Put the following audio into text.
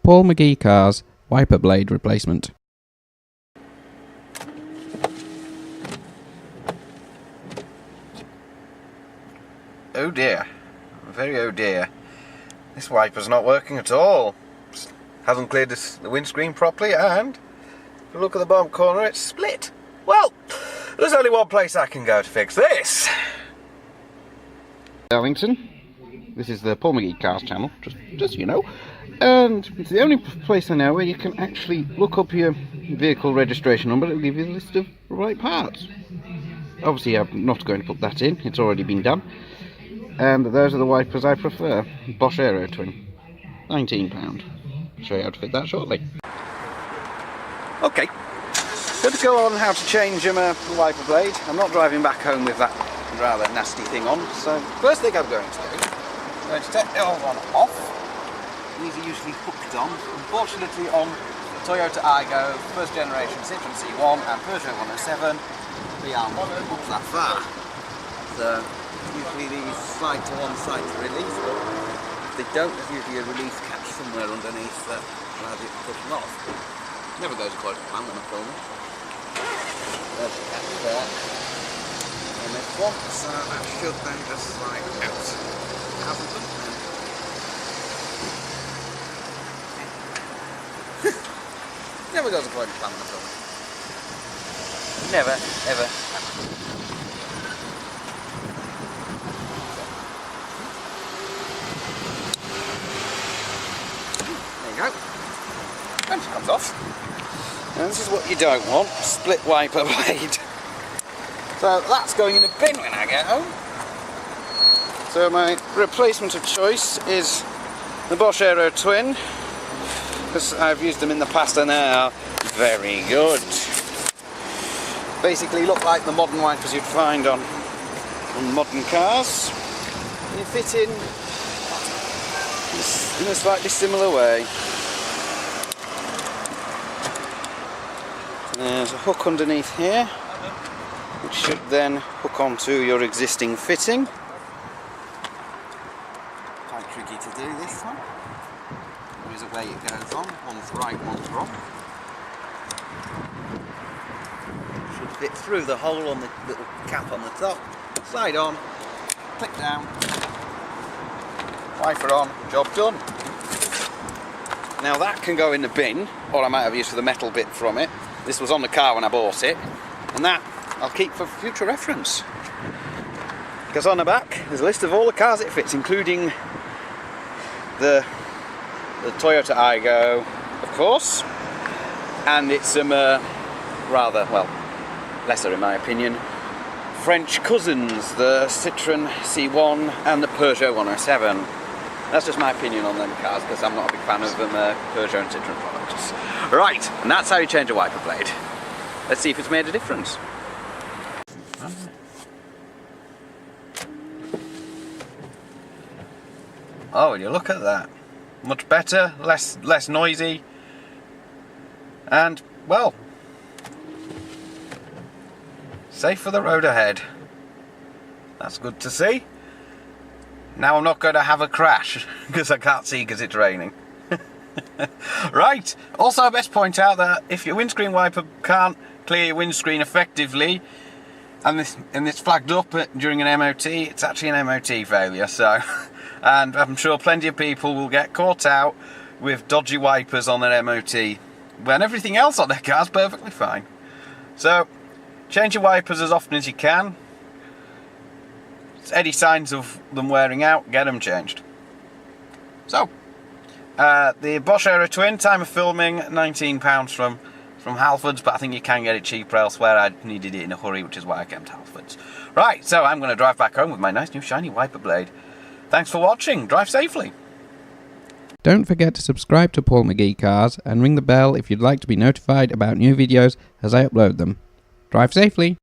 Paul McGee Cars Wiper Blade Replacement. Oh dear, very oh dear. This wiper's not working at all. Hasn't cleared the windscreen properly, and if you look at the bottom corner, it's split. Well, there's only one place I can go to fix this. Darlington. This is the Paul McGee Cars channel, just so you know. And it's the only place I know where you can actually look up your vehicle registration number. It'll give you a list of right parts. Obviously I'm not going to put that in, it's already been done. And those are the wipers I prefer. Bosch Aerotwin, £19. I'll show you how to fit that shortly. Okay, good to go on how to change a wiper blade. I'm not driving back home with that rather nasty thing on, so first thing I'm going to do, I'm going to take the old one off. These are usually hooked on. Unfortunately on Toyota Aygo, first generation Citroen C1 and Peugeot 107, we are not hooked that far. So usually these slide to one side to release, but if they don't, there's usually a release catch somewhere underneath that allows it to push them off. Never goes according to plan when I film it. There's the catch there. And this one, so that should then just slide out. It hasn't done then. Never goes according to plan when I film it. Never, ever, ever. And it comes off. And this is what you don't want, split wiper blade. So that's going in the bin when I get home. So my replacement of choice is the Bosch Aerotwin, because I've used them in the past and they are very good. Basically look like the modern wipers you'd find on modern cars. They fit in a slightly similar way. There's a hook underneath here, which should then hook onto your existing fitting. Quite tricky to do this one. There is a way it goes on. One's right, one's wrong. Should fit through the hole on the little cap on the top. Slide on, click down, wiper on, job done. Now that can go in the bin, or I might have used the metal bit from it. This was on the car when I bought it, and that I'll keep for future reference. Because on the back there's a list of all the cars it fits, including the Toyota Aygo, of course, and its rather, well, lesser in my opinion, French cousins, the Citroen C1 and the Peugeot 107. That's just my opinion on them cars, because I'm not a big fan of them Peugeot and Citroen products. Right, and that's how you change a wiper blade. Let's see if it's made a difference. Oh, you look at that. Much better, less noisy, and, well, safe for the road ahead. That's good to see. Now I'm not going to have a crash, because I can't see because it's raining. Right, also I best point out that if your windscreen wiper can't clear your windscreen effectively, and it's flagged up during an MOT, it's actually an MOT failure, so... And I'm sure plenty of people will get caught out with dodgy wipers on their MOT, when everything else on their car's perfectly fine. So, change your wipers as often as you can. Any signs of them wearing out, get them changed. So, the Bosch Aerotwin, time of filming, £19 from Halfords, but I think you can get it cheaper elsewhere. I needed it in a hurry, which is why I came to Halfords. Right, so I'm going to drive back home with my nice new shiny wiper blade. Thanks for watching, drive safely. Don't forget to subscribe to Paul McGee Cars and ring the bell if you'd like to be notified about new videos as I upload them. Drive safely.